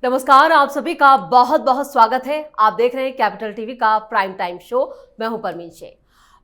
नमस्कार, आप सभी का बहुत बहुत स्वागत है। आप देख रहे हैं कैपिटल टीवी का प्राइम टाइम शो। मैं हूं परमीन शेख।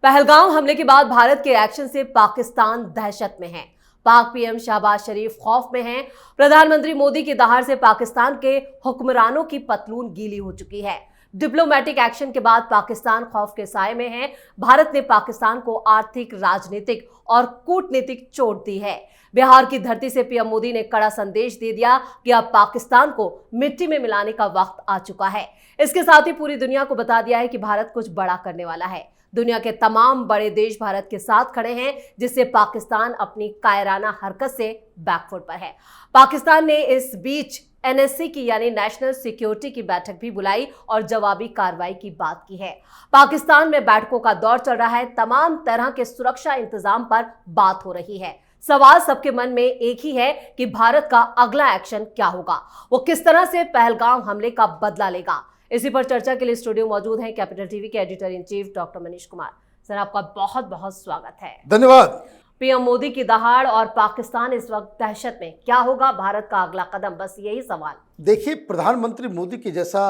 पहलगाम हमले के बाद भारत के एक्शन से पाकिस्तान दहशत में है। पाक पीएम शहबाज शरीफ खौफ में हैं। प्रधानमंत्री मोदी की दहाड़ से पाकिस्तान के हुक्मरानों की पतलून गीली हो चुकी है। डिप्लोमेटिक एक्शन के बाद पाकिस्तान खौफ के साए में है। भारत ने पाकिस्तान को आर्थिक, राजनीतिक और कूटनीतिक चोट दी है। बिहार की धरती से पीएम मोदी ने कड़ा संदेश दे दिया कि अब पाकिस्तान को मिट्टी में मिलाने का वक्त आ चुका है। इसके साथ ही पूरी दुनिया को बता दिया है कि भारत कुछ बड़ा करने वाला है। दुनिया के तमाम बड़े देश भारत के साथ खड़े हैं, जिससे पाकिस्तान अपनी कायराना हरकत से बैकफुट पर है। पाकिस्तान ने इस बीच एनएससी की यानी नेशनल सिक्योरिटी की बैठक भी बुलाई और जवाबी कार्रवाई की बात की है। पाकिस्तान में बैठकों का दौर चल रहा है। तमाम तरह के सुरक्षा इंतजाम पर बात हो रही है। सवाल सबके मन में एक ही है कि भारत का अगला एक्शन क्या होगा, वो किस तरह से पहलगाम हमले का बदला लेगा। इसी पर चर्चा के लिए स्टूडियो मौजूद हैं कैपिटल टीवी के editor in chief doctor Manish Kumar. Sir, आपका बहुत बहुत स्वागत है। धन्यवाद। पीएम मोदी की दहाड़ और पाकिस्तान इस वक्त दहशत में, क्या होगा भारत का अगला कदम, बस यही सवाल। देखिए, प्रधानमंत्री मोदी की जैसा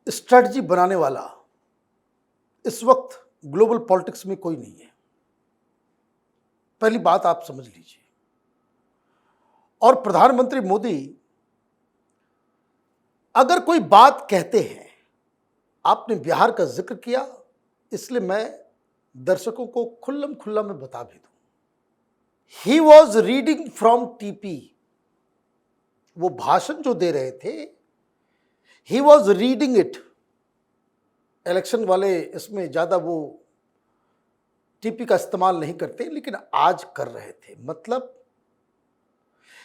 स्ट्रेटजी बनाने वाला इस वक्त ग्लोबल पॉलिटिक्स में कोई नहीं है। पहली बात आप समझ लीजिए। और प्रधानमंत्री मोदी अगर कोई बात कहते हैं, आपने बिहार का जिक्र किया, इसलिए मैं दर्शकों को खुल्लम खुल्ला में बता भी दूं। He was reading from TP. वो भाषण जो दे रहे थे, he was reading it. Election वाले इसमें ज्यादा वो टीपी का इस्तेमाल नहीं करते, लेकिन आज कर रहे थे। मतलब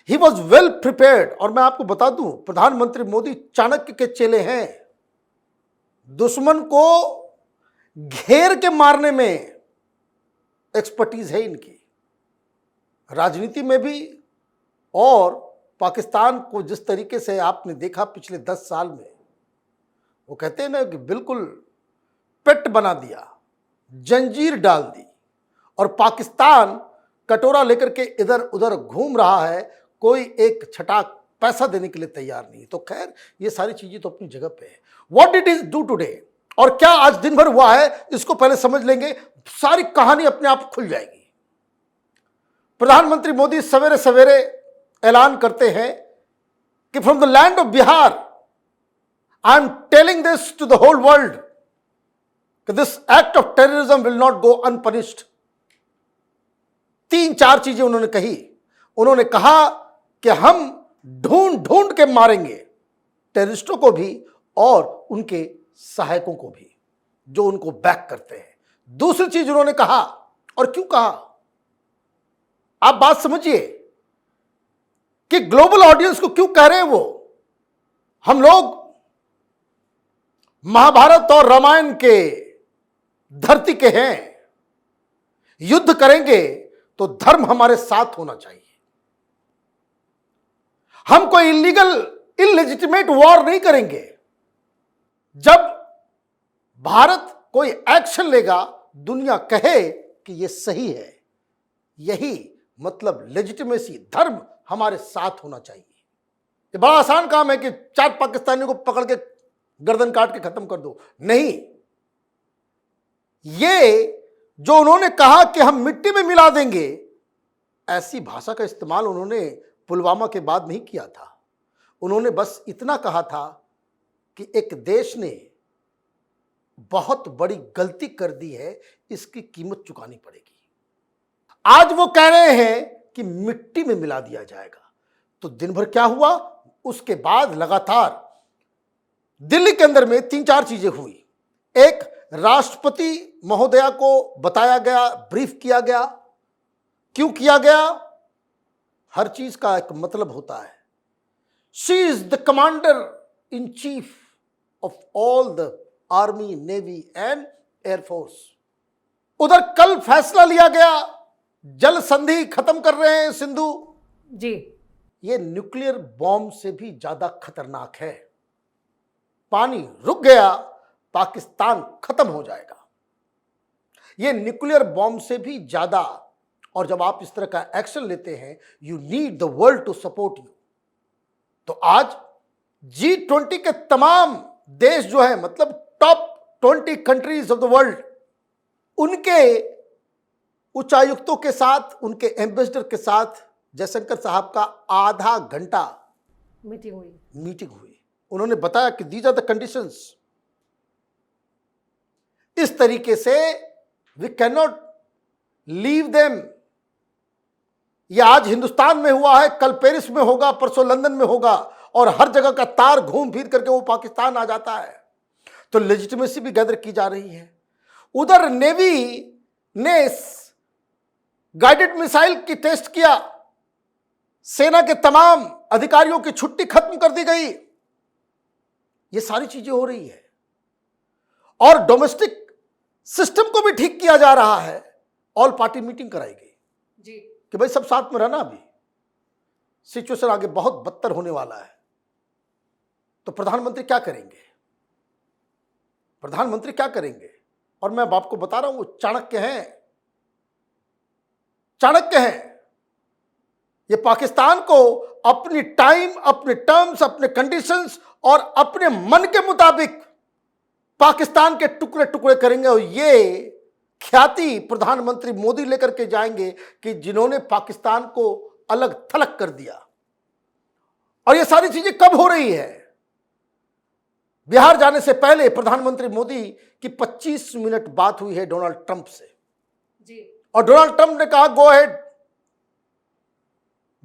ही वॉज वेल प्रिपेयर्ड। और मैं आपको बता दूं, प्रधानमंत्री मोदी चाणक्य के चेले हैं। दुश्मन को घेर के मारने में एक्सपर्टीज है इनकी, राजनीति में भी। और पाकिस्तान को जिस तरीके से आपने देखा पिछले 10 साल में, वो कहते हैं ना कि बिल्कुल पेट बना दिया, जंजीर डाल दी, और पाकिस्तान कटोरा लेकर के इधर उधर घूम रहा है। कोई एक छटाक पैसा देने के लिए तैयार नहीं। तो खैर, ये सारी चीजें तो अपनी जगह पे है। What did it do today, और क्या आज दिन भर हुआ है, इसको पहले समझ लेंगे, सारी कहानी अपने आप खुल जाएगी। प्रधानमंत्री मोदी सवेरे सवेरे ऐलान करते हैं कि from the land of Bihar I am telling this to the whole world कि this act of terrorism will not go unpunished. 3-4 चीजें उन्होंने कही। उन्होंने कहा कि हम ढूंढ ढूंढ के मारेंगे टेररिस्टों को भी और उनके सहायकों को भी, जो उनको बैक करते हैं। दूसरी चीज उन्होंने कहा, और क्यों कहा, आप बात समझिए कि ग्लोबल ऑडियंस को क्यों कह रहे हैं वो। हम लोग महाभारत और रामायण के धरती के हैं। युद्ध करेंगे तो धर्म हमारे साथ होना चाहिए। हम कोई इलीगल इलेजिटिमेट वॉर नहीं करेंगे। जब भारत कोई एक्शन लेगा, दुनिया कहे कि यह सही है। यही मतलब लेजिटिमेसी, धर्म हमारे साथ होना चाहिए। ये बड़ा आसान काम है कि 4 पाकिस्तानियों को पकड़ के गर्दन काट के खत्म कर दो, नहीं। ये जो उन्होंने कहा कि हम मिट्टी में मिला देंगे, ऐसी भाषा का इस्तेमाल उन्होंने पुलवामा के बाद नहीं किया था। उन्होंने बस इतना कहा था कि एक देश ने बहुत बड़ी गलती कर दी है, इसकी कीमत चुकानी पड़ेगी। आज वो कह रहे हैं कि मिट्टी में मिला दिया जाएगा। तो दिन भर क्या हुआ, उसके बाद लगातार दिल्ली के अंदर में 3-4 चीजें हुई। एक, राष्ट्रपति महोदया को बताया गया, ब्रीफ किया गया। क्यों किया गया, हर चीज का एक मतलब होता है। She is the commander in chief of all the army, navy and air force. उधर कल फैसला लिया गया, जल संधि खत्म कर रहे हैं सिंधु जी। ये न्यूक्लियर बॉम्ब से भी ज्यादा खतरनाक है। पानी रुक गया, पाकिस्तान खत्म हो जाएगा। ये न्यूक्लियर बॉम्ब से भी ज्यादा। और जब आप इस तरह का एक्शन लेते हैं, you need the world to support you. तो आज G20 के तमाम देश जो है, मतलब top 20 countries of the world, उनके उच्चायुक्तों के साथ, उनके एम्बेसडर के साथ जयशंकर साहब का आधा घंटा मीटिंग हुई। उन्होंने बताया कि दीज आर द कंडीशंस। इस तरीके से we can not leave them. यह आज हिंदुस्तान में हुआ है, कल पेरिस में होगा, परसों लंदन में होगा, और हर जगह का तार घूम फिर करके वो पाकिस्तान आ जाता है। तो लेजिटिमेसी भी गैदर की जा रही है। उधर नेवी ने गाइडेड मिसाइल की टेस्ट किया, सेना के तमाम अधिकारियों की छुट्टी खत्म कर दी गई। ये सारी चीजें हो रही है, और डोमेस्टिक सिस्टम को भी ठीक किया जा रहा है। ऑल पार्टी मीटिंग कराई गई जी कि भाई सब साथ में रहना। अभी सिचुएशन आगे बहुत बदतर होने वाला है। तो प्रधानमंत्री क्या करेंगे? प्रधानमंत्री क्या करेंगे? और मैं आपको बता रहा हूं, वो चाणक्य हैं, चाणक्य हैं। ये पाकिस्तान को अपनी टाइम, अपने टर्म्स, अपने कंडीशंस और अपने मन के मुताबिक पाकिस्तान के टुकड़े टुकड़े करेंगे। और ये ख्याति प्रधानमंत्री मोदी लेकर के जाएंगे कि जिन्होंने पाकिस्तान को अलग थलग कर दिया। और ये सारी चीजें कब हो रही है? बिहार जाने से पहले प्रधानमंत्री मोदी की 25 मिनट बात हुई है डोनाल्ड ट्रंप से जी। और डोनाल्ड ट्रंप ने कहा, go ahead,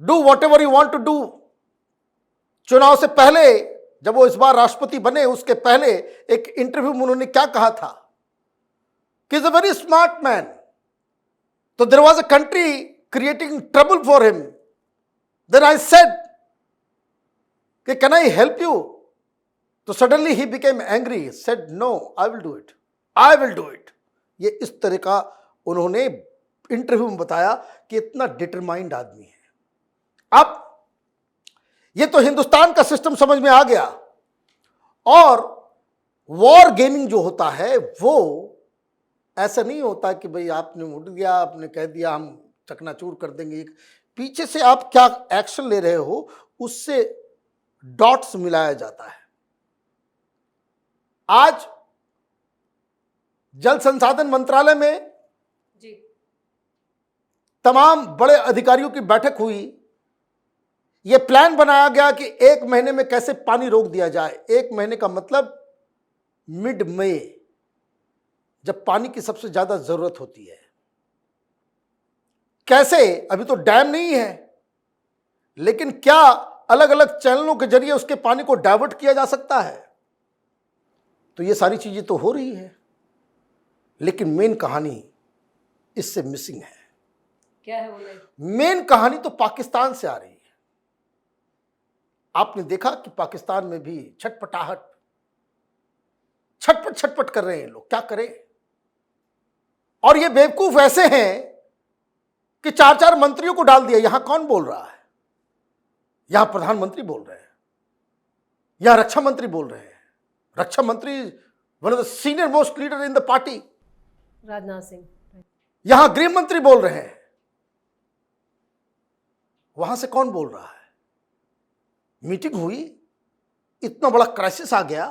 do whatever you want to do. चुनाव से पहले, जब वो इस बार राष्ट्रपति बने, उसके पहले एक इंटरव्यू में उन्होंने क्या कहा था कि is a very smart man. तो there was a country creating trouble for him. Then I said कि कैन आई हेल्प यू? तो suddenly he became angry, said no, I will do it, I will do it. ये इस तरह का उन्होंने interview में बताया कि इतना डिटरमाइंड आदमी है। अब ये तो हिंदुस्तान का सिस्टम समझ में आ गया। और वॉर गेमिंग जो होता है वो ऐसा नहीं होता कि भाई आपने उठ गया, आपने कह दिया हम चकनाचूर कर देंगे। पीछे से आप क्या एक्शन ले रहे हो, उससे डॉट्स मिलाया जाता है। आज जल संसाधन मंत्रालय में जी तमाम बड़े अधिकारियों की बैठक हुई। यह प्लान बनाया गया कि 1 महीने में कैसे पानी रोक दिया जाए। 1 महीने का मतलब मिड मई, जब पानी की सबसे ज्यादा जरूरत होती है। कैसे? अभी तो डैम नहीं है, लेकिन क्या अलग अलग चैनलों के जरिए उसके पानी को डाइवर्ट किया जा सकता है? तो ये सारी चीजें तो हो रही है, लेकिन मेन कहानी इससे मिसिंग है। क्या है वो? मेन कहानी तो पाकिस्तान से आ रही है। आपने देखा कि पाकिस्तान में भी छटपटाहट, छटपट छटपट कर रहे हैं लोग। क्या करें? और ये बेवकूफ ऐसे हैं कि 4-4 मंत्रियों को डाल दिया। यहां कौन बोल रहा है? यहां प्रधानमंत्री बोल रहे हैं, यहां रक्षा मंत्री बोल रहे हैं। रक्षा मंत्री one of the senior most leader in the party, Rajnath Singh. यहां गृह मंत्री बोल रहे हैं। वहां से कौन बोल रहा है? मीटिंग हुई, इतना बड़ा क्राइसिस आ गया,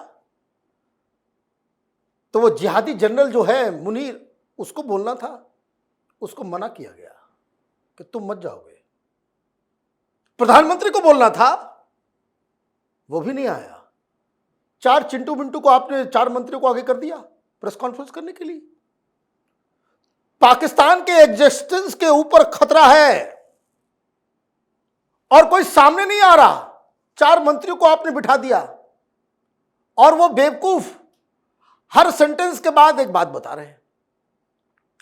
तो वो जिहादी जनरल जो है मुनीर, उसको बोलना था, उसको मना किया गया कि तुम मत जाओगे। प्रधानमंत्री को बोलना था, वो भी नहीं आया। 4 चिंटू बिंटू को आपने 4 मंत्रियों को आगे कर दिया प्रेस कॉन्फ्रेंस करने के लिए। पाकिस्तान के एग्जिस्टेंस के ऊपर खतरा है और कोई सामने नहीं आ रहा। 4 मंत्रियों को आपने बिठा दिया और वो बेवकूफ हर सेंटेंस के बाद एक बात बता रहे हैं।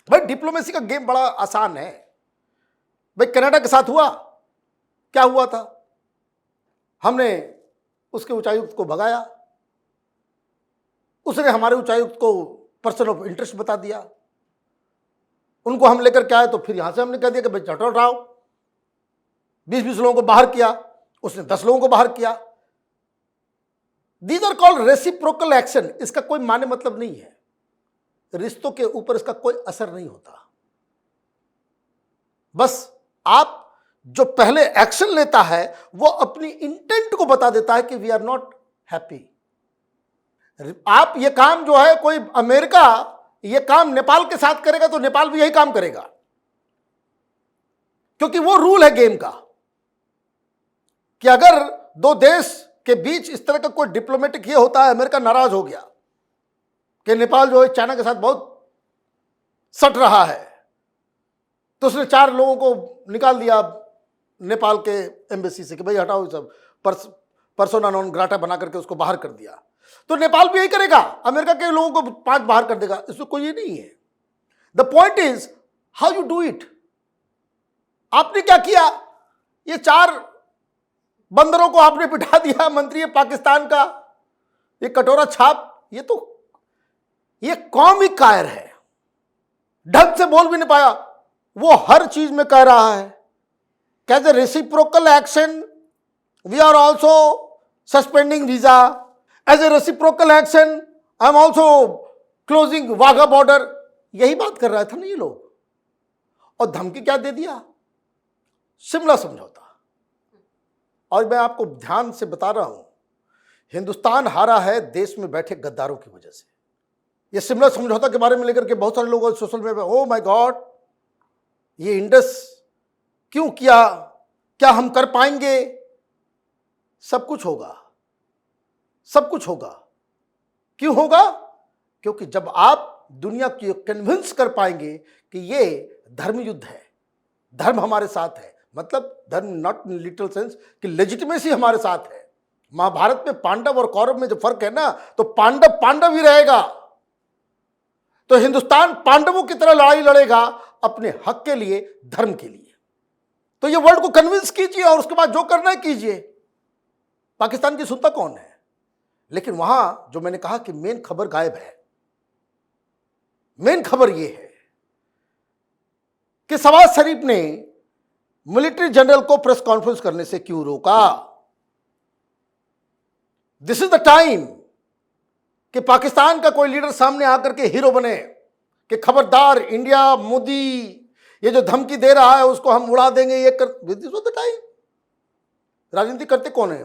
भाई डिप्लोमेसी का गेम बड़ा आसान है। भाई कनाडा के साथ हुआ, क्या हुआ था? हमने उसके उच्चायुक्त को भगाया, उसने हमारे उच्चायुक्त को पर्सन ऑफ इंटरेस्ट बता दिया। उनको हम लेकर के आए तो फिर यहां से हमने कह दिया कि भाई चटो उठाओ। 20-20 लोगों को बाहर किया, उसने 10 लोगों को बाहर किया। These are called reciprocal action. इसका कोई माने मतलब नहीं है, रिश्तों के ऊपर इसका कोई असर नहीं होता। बस आप जो पहले एक्शन लेता है वो अपनी इंटेंट को बता देता है कि वी आर नॉट हैप्पी। आप ये काम जो है, कोई अमेरिका ये काम नेपाल के साथ करेगा तो नेपाल भी यही काम करेगा, क्योंकि वो रूल है गेम का कि अगर दो देश के बीच इस तरह का कोई डिप्लोमेटिक ये होता है, अमेरिका नाराज हो गया कि नेपाल जो है चाइना के साथ बहुत सट रहा है, तो उसने 4 लोगों को निकाल दिया नेपाल के एम्बेसी से कि भाई हटाओ सब, पर्सोना नॉन ग्राटा बना करके उसको बाहर कर दिया। तो नेपाल भी यही करेगा, अमेरिका के लोगों को 5 बाहर कर देगा, इसमें कोई ये नहीं है। The point is how you do it. आपने क्या किया, ये 4 बंदरों को आपने बिठा दिया मंत्री है पाकिस्तान का, ये कटोरा छाप, ये कौम ही कायर है, ढंग से बोल भी नहीं पाया। वो हर चीज में कह रहा है as a reciprocal action we are also suspending visa, as a reciprocal action I am also closing Wagah border. यही बात कर रहा था ना ये लोग, और धमकी क्या दे दिया, शिमला समझौता। और मैं आपको ध्यान से बता रहा हूं, हिंदुस्तान हारा है देश में बैठे गद्दारों की वजह से। ये शिमला समझौता के बारे में लेकर के बहुत सारे लोग सोशल मीडिया पे, ओ माय गॉड, ये इंडस क्यों किया, क्या हम कर पाएंगे। सब कुछ होगा, सब कुछ होगा। क्यों होगा, क्योंकि जब आप दुनिया को कन्विंस कर पाएंगे कि ये धर्म युद्ध है, धर्म हमारे साथ है, मतलब धर्म नॉट इन लिटरल सेंस कि लेजिटिमेसी हमारे साथ है। महाभारत में पांडव और कौरव में जो फर्क है ना, तो पांडव पांडव ही रहेगा। तो हिंदुस्तान पांडवों की तरह लड़ाई लड़ेगा अपने हक के लिए, धर्म के लिए। तो ये वर्ल्ड को कन्विंस कीजिए और उसके बाद जो करना है कीजिए। पाकिस्तान की सुनता कौन है। लेकिन वहां जो मैंने कहा कि मेन खबर गायब है। मेन खबर यह है कि शहबाज शरीफ ने मिलिट्री जनरल को प्रेस कॉन्फ्रेंस करने से क्यों रोका। दिस इज द टाइम कि पाकिस्तान का कोई लीडर सामने आकर के हीरो बने कि खबरदार इंडिया, मोदी ये जो धमकी दे रहा है उसको हम उड़ा देंगे, ये कर। This was the time. राजनीति करते कौन है,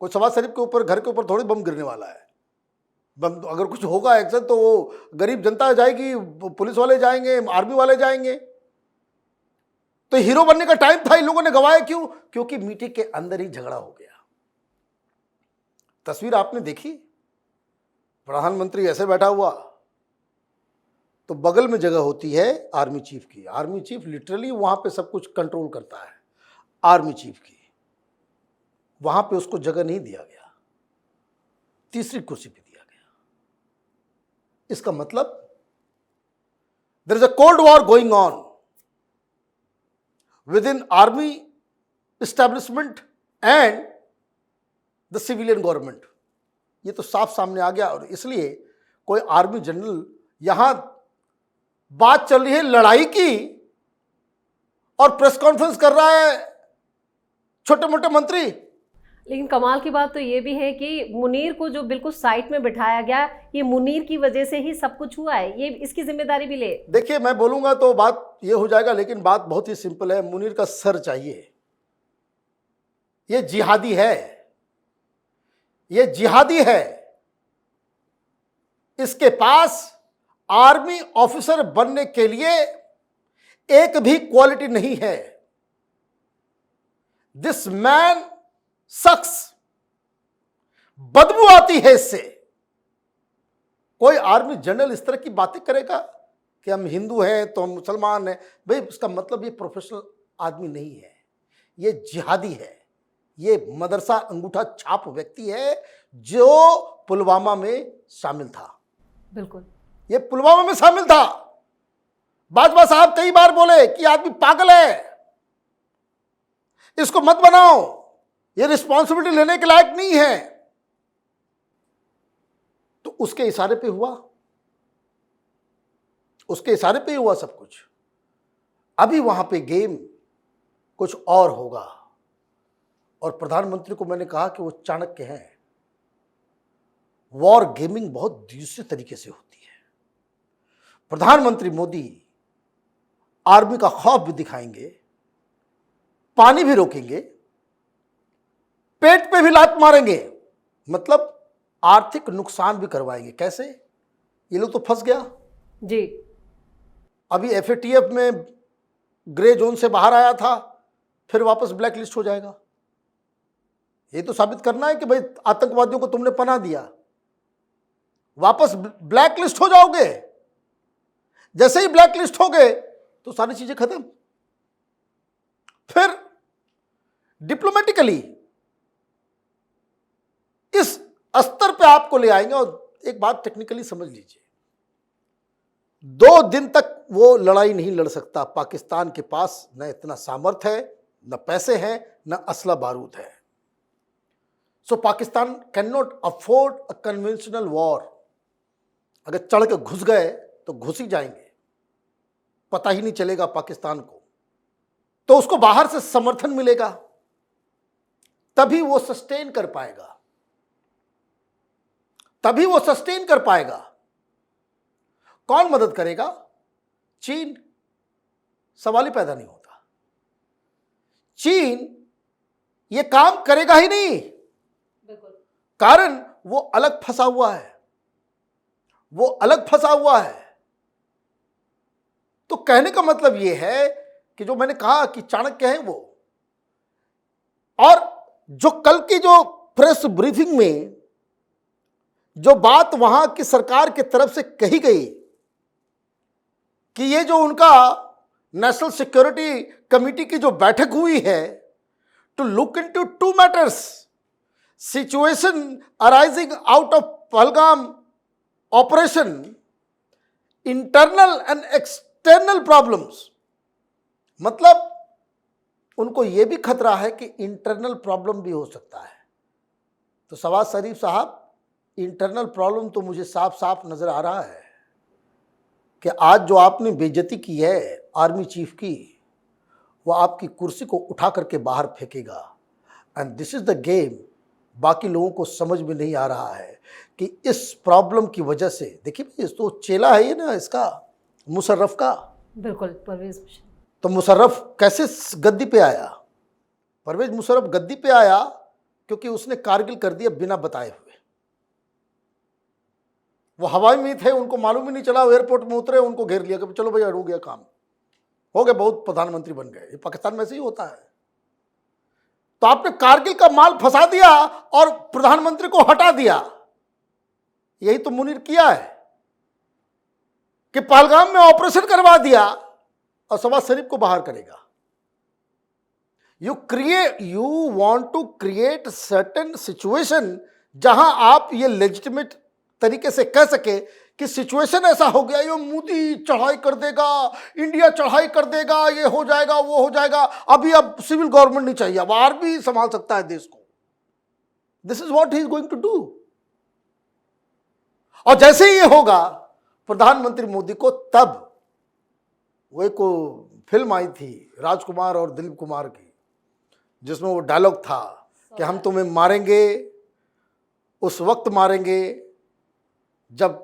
कोई शहबाज शरीफ के ऊपर, घर के ऊपर थोड़ी बम गिरने वाला है। बम अगर कुछ होगा एक्शन तो वो गरीब जनता जाएगी, पुलिस वाले जाएंगे, आर्मी वाले जाएंगे। तो हीरो बनने का टाइम था, इन लोगों ने गवाया क्यों, क्योंकि मीटिंग के अंदर ही झगड़ा हो गया। तस्वीर आपने देखी, प्रधानमंत्री ऐसे बैठा हुआ, तो बगल में जगह होती है आर्मी चीफ की। आर्मी चीफ लिटरली वहां पे सब कुछ कंट्रोल करता है। आर्मी चीफ की वहां पे उसको जगह नहीं दिया गया, तीसरी कुर्सी पे दिया गया। इसका मतलब there is a cold war going on within army establishment and the civilian government. ये तो साफ सामने आ गया। और इसलिए कोई आर्मी जनरल, यहां बात चल रही है लड़ाई की और प्रेस कॉन्फ्रेंस कर रहा है छोटे मोटे मंत्री। लेकिन कमाल की बात तो ये भी है कि मुनीर को जो बिल्कुल साइड में बिठाया गया, ये मुनीर की वजह से ही सब कुछ हुआ है, ये इसकी जिम्मेदारी भी ले। देखिए, मैं बोलूंगा तो बात ये हो जाएगा, लेकिन बात बहुत ही सिंपल है। मुनीर का सर चाहिए। ये जिहादी है, ये जिहादी है। इसके पास आर्मी ऑफिसर बनने के लिए एक भी क्वालिटी नहीं है। दिस मैन सक्स। बदबू आती है इससे। कोई आर्मी जनरल इस तरह की बातें करेगा कि हम हिंदू हैं तो हम मुसलमान हैं, भाई उसका मतलब ये प्रोफेशनल आदमी नहीं है, ये जिहादी है। ये मदरसा अंगूठा छाप व्यक्ति है जो पुलवामा में शामिल था। बिल्कुल, ये पुलवामा में शामिल था। बाजवा साहब कई बार बोले कि आदमी पागल है, इसको मत बनाओ, ये रिस्पॉन्सिबिलिटी लेने के लायक नहीं है। तो उसके इशारे पे हुआ, उसके इशारे पे हुआ सब कुछ। अभी वहां पे गेम कुछ और होगा। और प्रधानमंत्री को मैंने कहा कि वो चाणक्य हैं। वॉर गेमिंग बहुत दूसरे तरीके से होती है। प्रधानमंत्री मोदी आर्मी का खौफ भी दिखाएंगे पानी भी रोकेंगे, पेट पे भी लात मारेंगे, मतलब आर्थिक नुकसान भी करवाएंगे। कैसे? ये लोग तो फंस गया जी। अभी एफएटीएफ में ग्रे जोन से बाहर आया था, फिर वापस ब्लैक लिस्ट हो जाएगा। ये तो साबित करना है कि भाई आतंकवादियों को तुमने पनाह दिया, वापस ब्लैक लिस्ट हो जाओगे। जैसे ही ब्लैक लिस्ट हो गए तो सारी चीजें खत्म। फिर डिप्लोमेटिकली इस स्तर पे आपको ले आएंगे। और एक बात टेक्निकली समझ लीजिए, 2 दिन तक वो लड़ाई नहीं लड़ सकता। पाकिस्तान के पास न इतना सामर्थ्य है, न पैसे हैं, न असला बारूद है। So Pakistan can not afford a conventional war. अगर चढ़ के घुस गए तो घुस ही जाएंगे, पता ही नहीं चलेगा पाकिस्तान को। तो उसको बाहर से समर्थन मिलेगा, तभी वो सस्टेन कर पाएगा, तभी वो सस्टेन कर पाएगा। कौन मदद करेगा? चीन। सवाल ही पैदा नहीं होता। चीन ये काम करेगा ही नहीं, कारण वो अलग फंसा हुआ है, वो अलग फंसा हुआ है। तो कहने का मतलब ये है कि जो मैंने कहा कि चाणक्य है वो, और जो कल की जो प्रेस ब्रीफिंग में जो बात वहां की सरकार की तरफ से कही गई कि ये जो उनका नेशनल सिक्योरिटी कमेटी की जो बैठक हुई है to look into 2 matters, situation arising out of Pahalgam operation, internal and external problems. मतलब उनको यह भी खतरा है कि इंटरनल प्रॉब्लम भी हो सकता है। तो शहबाज शरीफ साहब, इंटरनल प्रॉब्लम तो मुझे साफ साफ नजर आ रहा है कि आज जो आपने बेइज्जती की है आर्मी चीफ की, वो आपकी कुर्सी को उठा करके बाहर फेंकेगा। And this is the game. बाकी लोगों को समझ में नहीं आ रहा है कि इस प्रॉब्लम की वजह से, देखिए तो चेला है ये ना इसका, मुशर्रफ का। बिल्कुल, परवेज। तो मुशर्रफ कैसे गद्दी पे आया? परवेज मुशर्रफ गद्दी पे आया क्योंकि उसने कारगिल कर दिया बिना बताए हुए। वो हवाई में थे, उनको मालूम ही नहीं चला, एयरपोर्ट में उतरे, उनको घेर लिया कि चलो भैया हो गया काम, हो गया, बहुत प्रधानमंत्री बन गए। ये पाकिस्तान में ऐसे ही होता है। तो आपने कारगिल का माल फंसा दिया और प्रधानमंत्री को हटा दिया। यही तो मुनीर किया है कि पहलगाम में ऑपरेशन करवा दिया और शहबाज शरीफ को बाहर करेगा। You want to create certain situation जहां आप ये लेजिटिमेट तरीके से कह सके कि सिचुएशन ऐसा हो गया, ये मोदी चढ़ाई कर देगा, इंडिया चढ़ाई कर देगा, ये हो जाएगा, वो हो जाएगा, अभी अब सिविल गवर्नमेंट नहीं चाहिए, अब आर्मी संभाल सकता है देश को। This is what he is going to do. और जैसे ही ये होगा प्रधानमंत्री मोदी को, तब वो एक फिल्म आई थी राजकुमार और दिलीप कुमार की, जिसमें वो डायलॉग था कि हम तुम्हें मारेंगे उस वक्त मारेंगे जब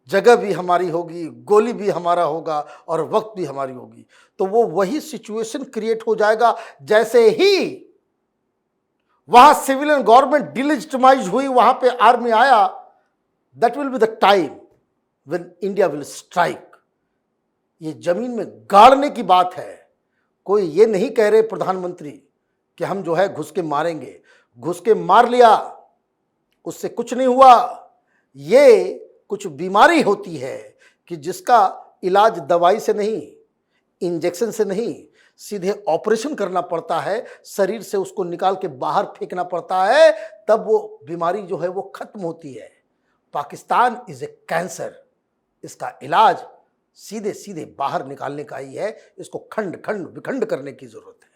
जगह भी हमारी होगी, गोली भी हमारा होगा और वक्त भी हमारी होगी। तो वो वही सिचुएशन क्रिएट हो जाएगा। जैसे ही वहां सिविलियन गवर्नमेंट डिलेजिटिमाइज हुई, वहां पे आर्मी आया, that will be the time when India will strike. ये जमीन में गाड़ने की बात है। कोई ये नहीं कह रहे प्रधानमंत्री कि हम जो है घुस के मारेंगे। घुस के मार लिया, उससे कुछ नहीं हुआ। ये कुछ बीमारी होती है कि जिसका इलाज दवाई से नहीं, इंजेक्शन से नहीं, सीधे ऑपरेशन करना पड़ता है, शरीर से उसको निकाल के बाहर फेंकना पड़ता है, तब वो बीमारी जो है वो खत्म होती है। पाकिस्तान इज ए कैंसर, इसका इलाज सीधे सीधे बाहर निकालने का ही है। इसको खंड खंड विखंड करने की जरूरत है।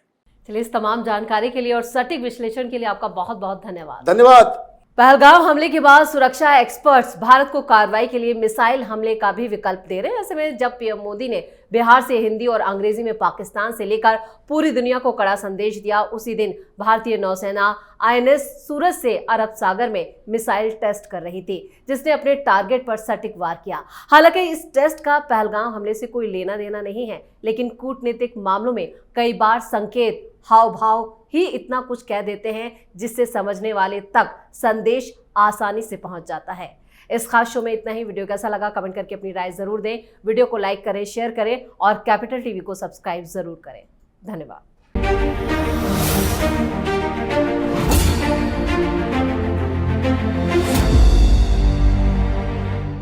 चलिए, इस तमाम जानकारी के लिए और सटीक विश्लेषण के लिए आपका बहुत बहुत धन्यवाद। धन्यवाद। पहलगाम हमले के बाद सुरक्षा एक्सपर्ट्स भारत को कार्रवाई के लिए मिसाइल हमले का भी विकल्प दे रहे हैं। ऐसे में जब पीएम मोदी ने बिहार से हिंदी और अंग्रेजी में पाकिस्तान से लेकर पूरी दुनिया को कड़ा संदेश दिया, उसी दिन भारतीय नौसेना आईएनएस सूरज से अरब सागर में मिसाइल टेस्ट कर रही थी, जिसने अपने टारगेट पर सटीक वार किया। हालांकि इस टेस्ट का पहलगाम हमले से कोई लेना देना नहीं है, लेकिन कूटनीतिक मामलों में कई बार संकेत, हाव भाव ही इतना कुछ कह देते हैं जिससे समझने वाले तक संदेश आसानी से पहुंच जाता है। इस खास शो में इतना ही। वीडियो कैसा लगा कमेंट करके अपनी राय जरूर दें। वीडियो को लाइक करें, शेयर करें और कैपिटल टीवी को सब्सक्राइब जरूर करें। धन्यवाद।